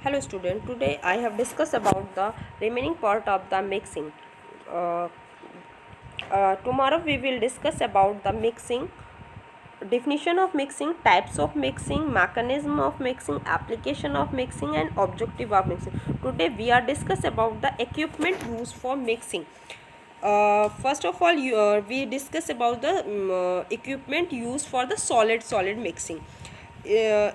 Hello student, today I have discussed about the remaining part of the mixing. Uh, Tomorrow we will discuss about the mixing, definition of mixing, types of mixing, mechanism of mixing, application of mixing and objective of mixing. Today we are discuss about the equipment used for mixing. First of all, we discuss about the equipment used for the solid mixing. uh,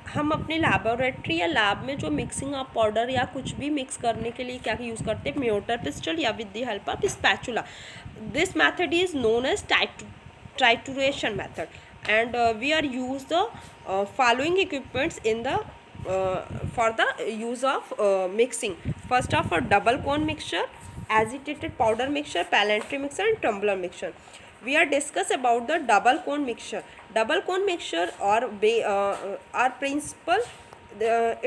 हम अपने laboratory या lab में जो mixing of powder या कुछ भी mix करने के लिए क्या यूज़ करते हैं, मोटर पिस्टल या with the help of spatula. This method is known as trituration method and we are use the following equipments in the for the use of mixing. First of all, double cone mixture, agitated powder mixture, palantry mixture and tumbler mixture. We are discuss about the double cone mixture. Double cone mixture are principle,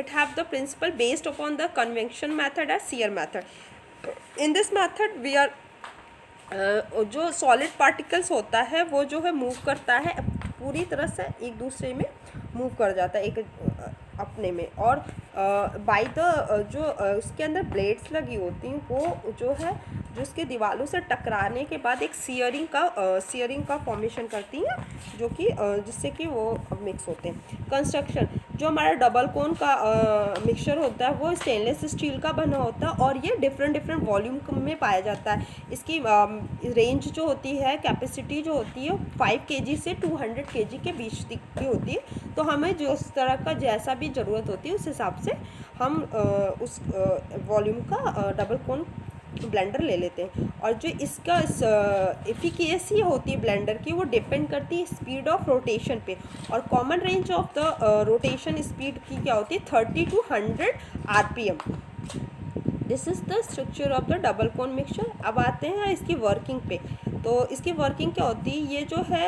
it have the principle based upon the convection method or sear method. In this method we are जो solid particles होता है वो जो है move करता है, पूरी तरह से एक दूसरे में मूव कर जाता है, एक अपने में. और बाय द जो उसके अंदर ब्लेड्स लगी होती हैं वो जो है जो उसके दीवारों से टकराने के बाद एक सीयरिंग का फॉर्मेशन करती हैं, जो कि जिससे कि वो मिक्स होते हैं. कंस्ट्रक्शन, जो हमारा डबल कोन का मिक्सचर होता है वो स्टेनलेस स्टील का बना होता है और ये डिफरेंट वॉल्यूम में पाया जाता है. इसकी रेंज जो होती है, कैपेसिटी जो होती है 5 kg से 200 kg के बीच की होती है. तो हमें जो उस तरह का जैसा भी ज़रूरत होती है उस हिसाब से हम उस वॉल्यूम का डबल कोन ब्लेंडर ले लेते हैं. और जो इसका एफिकेसी होती है ब्लेंडर की, वो डिपेंड करती है स्पीड ऑफ रोटेशन पे. और common range of the rotation speed की क्या होती है, 30 to 100 RPM. This is the structure of the double cone mixture. अब आते हैं इसकी वर्किंग पे. तो इसकी वर्किंग क्या होती है, ये जो है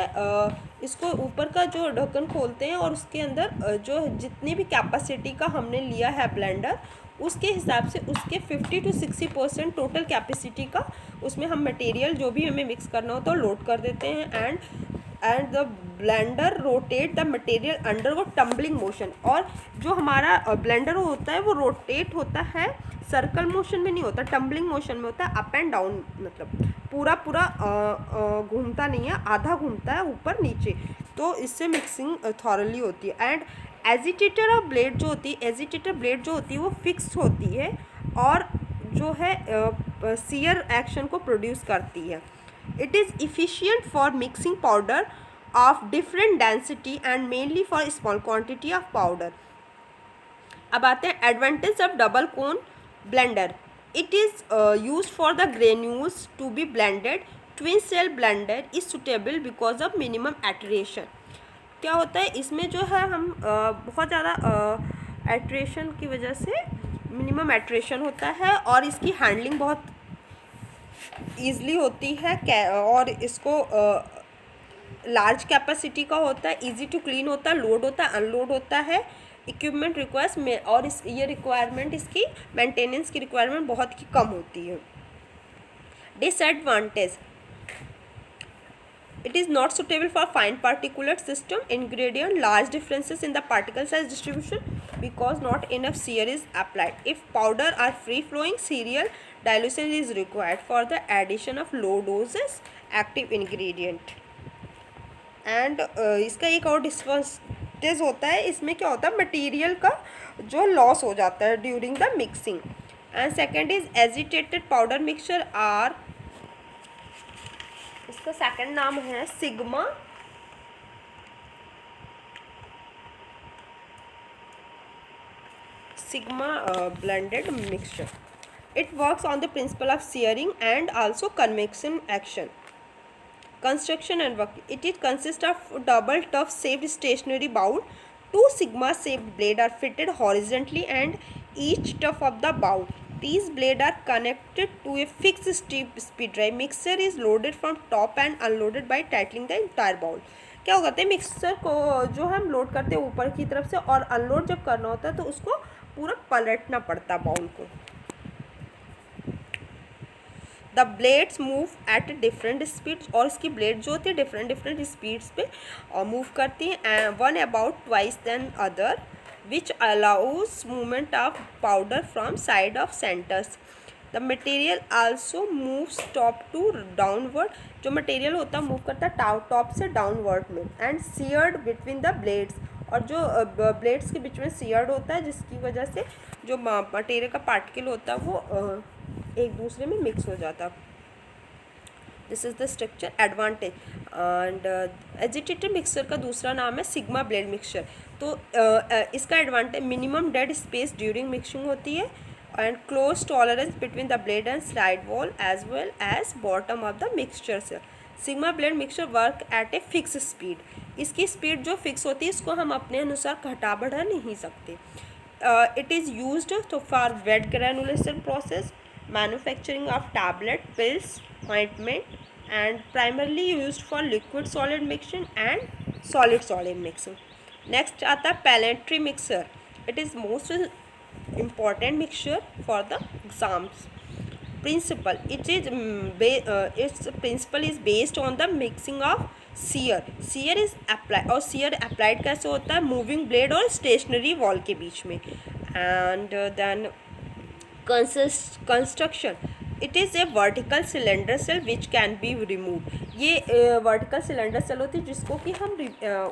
इसको ऊपर का जो ढक्कन खोलते हैं और उसके अंदर जो जितनी भी कैपेसिटी का हमने लिया है ब्लेंडर, उसके हिसाब से उसके 50 to 60% टोटल कैपेसिटी का उसमें हम मटेरियल जो भी हमें मिक्स करना होता है लोड कर देते हैं. And the blender rotate the material under वो टम्बलिंग मोशन. और जो हमारा ब्लेंडर होता है वो रोटेट होता है, सर्कल मोशन में नहीं होता, टम्बलिंग मोशन में होता है. अप एंड डाउन, मतलब पूरा घूमता नहीं है, आधा घूमता है ऊपर नीचे. तो इससे मिक्सिंग थॉरली होती है. एंड एजिटेटर ऑफ ब्लेड जो होती है, एजिटेटर ब्लेड जो होती है वो फिक्स होती है और जो है सीयर एक्शन को प्रोड्यूस करती है. It is efficient for mixing powder of different density and mainly for small quantity of powder. अब आते हैं advantage of double cone blender. It is use for the granules to be blended. Twin shell blender is suitable because of minimum attrition. क्या होता है इसमें जो है हम बहुत ज़्यादा एट्रेशन की वजह से मिनिमम एट्रेशन होता है और इसकी हैंडलिंग बहुत ईज़िली होती है. और इसको लार्ज कैपेसिटी का होता है, इजी टू क्लीन होता है, लोड होता है, अनलोड होता है. इक्विपमेंट रिक्वायर्स में और ये रिक्वायरमेंट, इसकी मेंटेनेंस की रिक्वायरमेंट बहुत ही कम होती है. Disadvantage, it is not suitable for fine particulate system ingredient, large differences in the particle size distribution because not enough sear is applied. If powder are free flowing, serial dilution is required for the addition of low doses active ingredient. And इसका एक और disadvantage होता है, इसमें क्या होता है material का जो लॉस हो जाता है during the mixing. And second is agitated powder mixture or, इसका सेकंड नाम है sigma blended mixture. It works on the principle of searing and also convection action. Construction and work. It consists of double tough shaped stationary bowl. Two sigma shaped blades are fitted horizontally and each tough of the bowl. These blades are connected to a fixed speed drive. Mixer is loaded from top and unloaded by tightening the entire bowl. क्या होता है mixer को जो हम load करते हैं ऊपर की तरफ से और अनलोड जब करना होता है तो उसको पूरा पलटना पड़ता है बाउल को. The blades move at different speed. और इसकी ब्लेड जो होती है डिफरेंट स्पीड्स पे मूव करती हैं. One about twice than other. which allows movement of powder from side of centers. The material also moves top to downward. जो material होता है मूव करता है टॉप से डाउनवर्ड में, एंड सीयर्ड बिटवीन द ब्लेड्स, और जो ब्लेड्स के बीच में सीयर्ड होता है जिसकी वजह से जो मटेरियल का पार्टिकल होता है वो एक दूसरे में मिक्स हो जाता है. This is the structure advantage. And agitated mixture का दूसरा नाम है सिग्मा ब्लेड मिक्सचर. तो इसका advantage minimum dead space during mixing होती है, and close tolerance between the blade and slide wall as well as bottom of the mixture cell. Sigma blade mixture work at a fix speed. इसकी speed जो fix होती है इसको हम अपने अनुसार घटा बढ़ा नहीं सकते. It is used to for wet granulation process, manufacturing of tablet, pills, ointment, and primarily used for liquid solid mixing and solid solid mixing. Next आता है planetary mixer. It is most important mixture for the exams. Principle. Its principle is based on the mixing of sear. Sear is applied, और sear applied कैसे होता है, moving blade और stationary wall के बीच में. And then construction. It is a vertical cylinder cell which can be remove. ये vertical cylinder cell होती है जिसको कि हम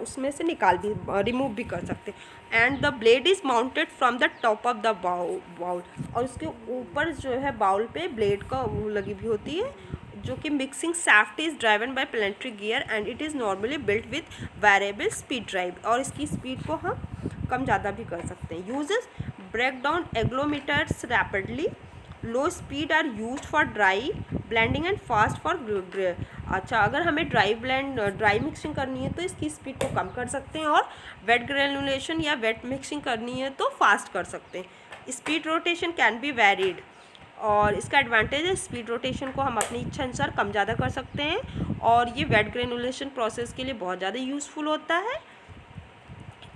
उसमें से निकाल भी रिमूव भी कर सकते हैं. And the blade is mounted from the top of the bowl, और उसके ऊपर जो है बाउल पे ब्लेड का वो लगी भी होती है, जो कि mixing shaft is driven by planetary gear and it is normally built with variable speed drive. और इसकी स्पीड को हम कम ज़्यादा भी कर सकते हैं. Uses break down agglomerates rapidly. Low speed are use for dry blending and fast for. अच्छा, अगर हमें ड्राई मिक्सिंग करनी है तो इसकी स्पीड को कम कर सकते हैं, और वेट ग्रेनुलेशन या वेट मिक्सिंग करनी है तो फास्ट कर सकते हैं. Speed rotation can be varied. और इसका एडवांटेज है स्पीड रोटेशन को हम अपनी इच्छा अनुसार कम ज़्यादा कर सकते हैं, और ये वेट ग्रेनुलेशन प्रोसेस के लिए बहुत ज़्यादा यूज़फुल होता है.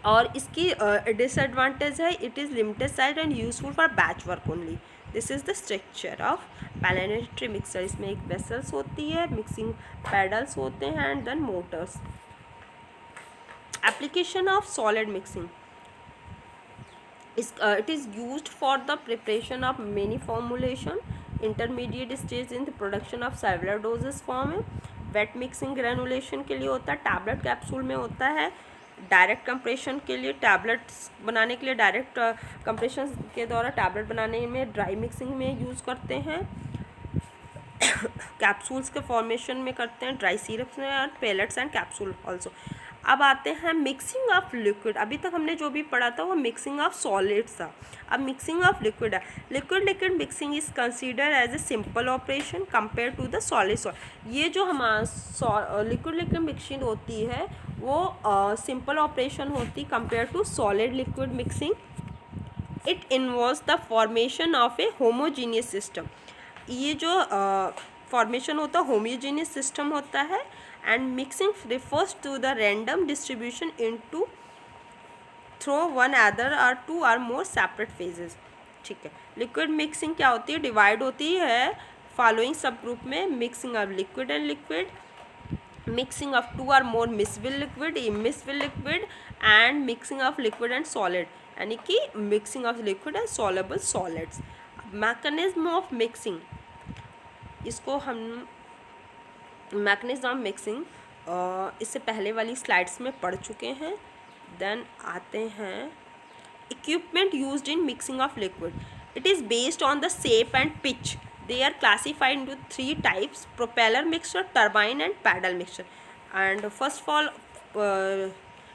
और इसकी डिसएडवांटेज है it is limited size and useful for batch work only. This is the structure of planetary mixer. इसमें एक वेसल्स होती है, मिक्सिंग पैडल्स होते हैं, and then motors. Application of solid mixing. It is used for the preparation of many formulation. Intermediate stage in the production of several doses form है. Wait mixing granulation के लिए होता है, tablet capsule में होता है. डायरेक्ट कंप्रेशन के लिए, टैबलेट्स बनाने के लिए डायरेक्ट कंप्रेशन के द्वारा टैबलेट बनाने में ड्राई मिक्सिंग में यूज़ करते हैं. कैप्सूल्स के फॉर्मेशन में करते हैं, ड्राई सिरप्स में, और पेलेट्स एंड कैप्सूल ऑल्सो. अब आते हैं मिक्सिंग ऑफ लिक्विड. अभी तक हमने जो भी पढ़ा था वो मिक्सिंग ऑफ सॉलिड्स था. अब मिक्सिंग ऑफ लिक्विड है. Liquid mixing is consider as a simple operation compare to the solid. ये जो हमारा लिक्विड मिक्सिंग होती है वो सिंपल ऑपरेशन होती compare to solid liquid mixing. It involves the formation of a homogeneous system. ये जो फॉर्मेशन होता है होमोजीनियस सिस्टम होता है. And mixing refers to the random distribution into through one other or two or more separate phases. ठीक है. Liquid mixing क्या होती है, डिवाइड होती है फॉलोइंग सब ग्रुप में. Mixing of liquid and liquid, mixing of two और more miscible liquid, and mixing of liquid and solid, यानी कि mixing of liquid and soluble solids. Mechanism of mixing. इसको हम मैकेनिज्म ऑफ मिक्सिंग इससे पहले वाली slides में पढ़ चुके हैं. देन आते हैं equipment used in mixing of liquid. It is based on the shape and pitch. They are classified into 3 types: propeller mixer, turbine and paddle mixer. And first of all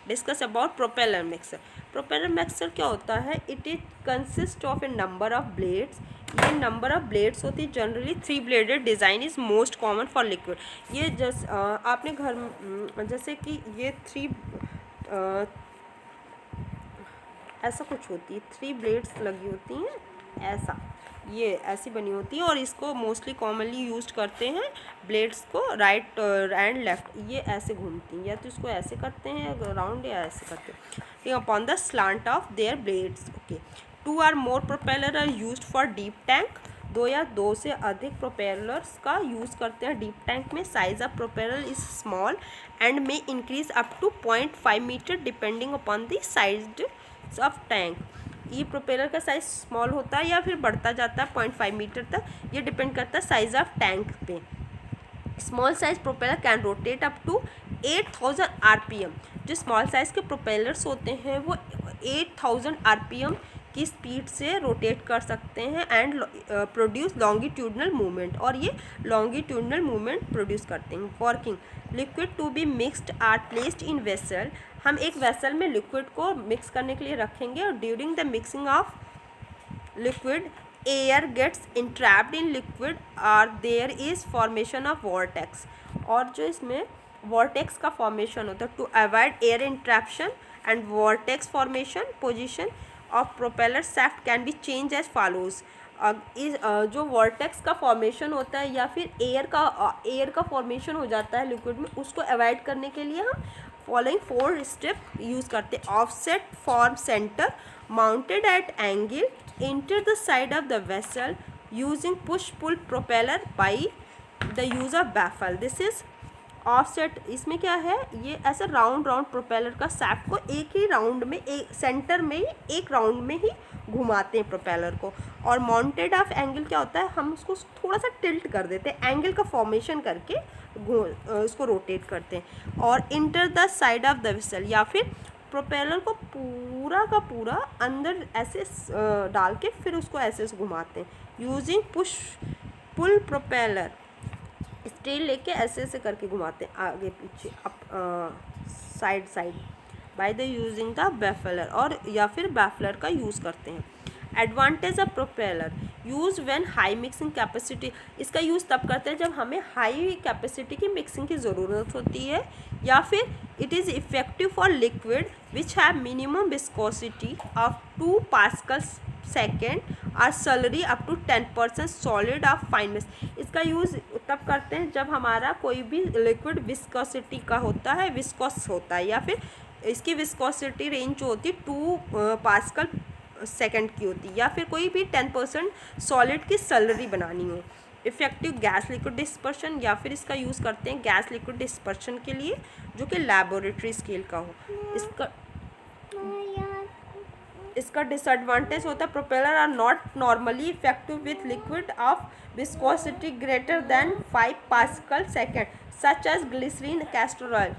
discuss about propeller mixer. Propeller mixer क्या होता है, it is consist of a number of blades. ये number of blades होती है. Generally 3 bladed design is most common for liquid. ये आपने घर जैसे कि ये 3 ऐसा कुछ होती है, 3 ब्लेड्स लगी होती हैं ऐसा, ये ऐसी बनी होती है, और इसको मोस्टली कॉमनली यूज करते हैं. ब्लेड्स को राइट एंड लेफ्ट ये ऐसे घूमती हैं, या तो इसको ऐसे करते हैं राउंड या ऐसे करते हैं upon the slant of their blades. Okay. 2 or more propeller are used for deep tank. 2 या 2 से अधिक प्रोपेलर्स का यूज़ करते हैं डीप टैंक में. Size of propeller is small and may increase up to 0.5 metre depending upon the size size of tank. ये propeller का size small होता है या फिर बढ़ता जाता है 0.5 मीटर तक, ये डिपेंड करता है साइज ऑफ टैंक पे। Small size propeller can rotate up to 8000 RPM। जो स्मॉल साइज के प्रोपेलर्स होते हैं वो 8000 RPM की स्पीड से रोटेट कर सकते हैं एंड प्रोड्यूस लॉन्गिट्यूडनल मूवमेंट, और ये लॉन्गिट्यूडनल मूवमेंट प्रोड्यूस करते हैं। Working liquid to be mixed are placed in vessel. हम एक वेसल में लिक्विड को मिक्स करने के लिए रखेंगे और during the mixing of liquid air gets entrapped in liquid or there is formation of vortex। और जो इसमें vortex का formation होता है, to avoid air entrapment and vortex formation, position of propeller shaft can be changed as follows। जो vortex का formation होता है या फिर air का formation हो जाता है लिक्विड में, उसको अवॉइड करने के लिए हम फॉलोइंग 4 स्टेप यूज़ करते हैं। Offset form centre mounted at angle enter the side of the vessel using push pull propeller by the use of baffle। this is offset। इसमें क्या है, ये ऐसा राउंड प्रोपेलर का सैफ्ट को एक ही राउंड में, एक सेंटर में ही, एक राउंड में ही घुमाते हैं प्रोपेलर को। और माउंटेड ऑफ एंगल क्या होता है, हम उसको थोड़ा सा टिल्ट कर देते हैं, एंगल का फॉर्मेशन करके उसको रोटेट करते हैं। और enter the side of the vessel, या फिर प्रोपेलर को पूरा का पूरा अंदर ऐसे डाल के फिर उसको ऐसे घुमाते हैं। Using push pull propeller, steel लेके ऐसे ऐसे करके घुमाते हैं आगे पीछे up side by the using the baffler, और या फिर बैफलर का यूज़ करते हैं। Advantage of propeller use when high mixing capacity. इसका यूज़ तब करते हैं जब हमें हाई कैपेसिटी की मिक्सिंग की ज़रूरत होती है, या फिर it is effective for liquid which have minimum viscosity of 2 pascal second और slurry up to 10% solid of fine mesh. इसका यूज़ तब करते हैं जब हमारा कोई भी लिक्विड विस्कोसिटी का होता है, विस्कोस होता है, या फिर इसकी विस्कोसिटी रेंज जो होती है 2 पास्कल सेकेंड की होती है, या फिर कोई भी 10% सॉलिड की सैलरी बनानी हो। इफेक्टिव गैस लिक्विड डिस्पर्शन, या फिर इसका यूज़ करते हैं गैस लिक्विड डिस्पर्शन के लिए जो कि लैबोरेटरी स्केल का हो। इसका डिसएडवांटेज होता है propeller are not normally effective with liquid of viscosity greater than 5 pascal second such as glycerine castor oil.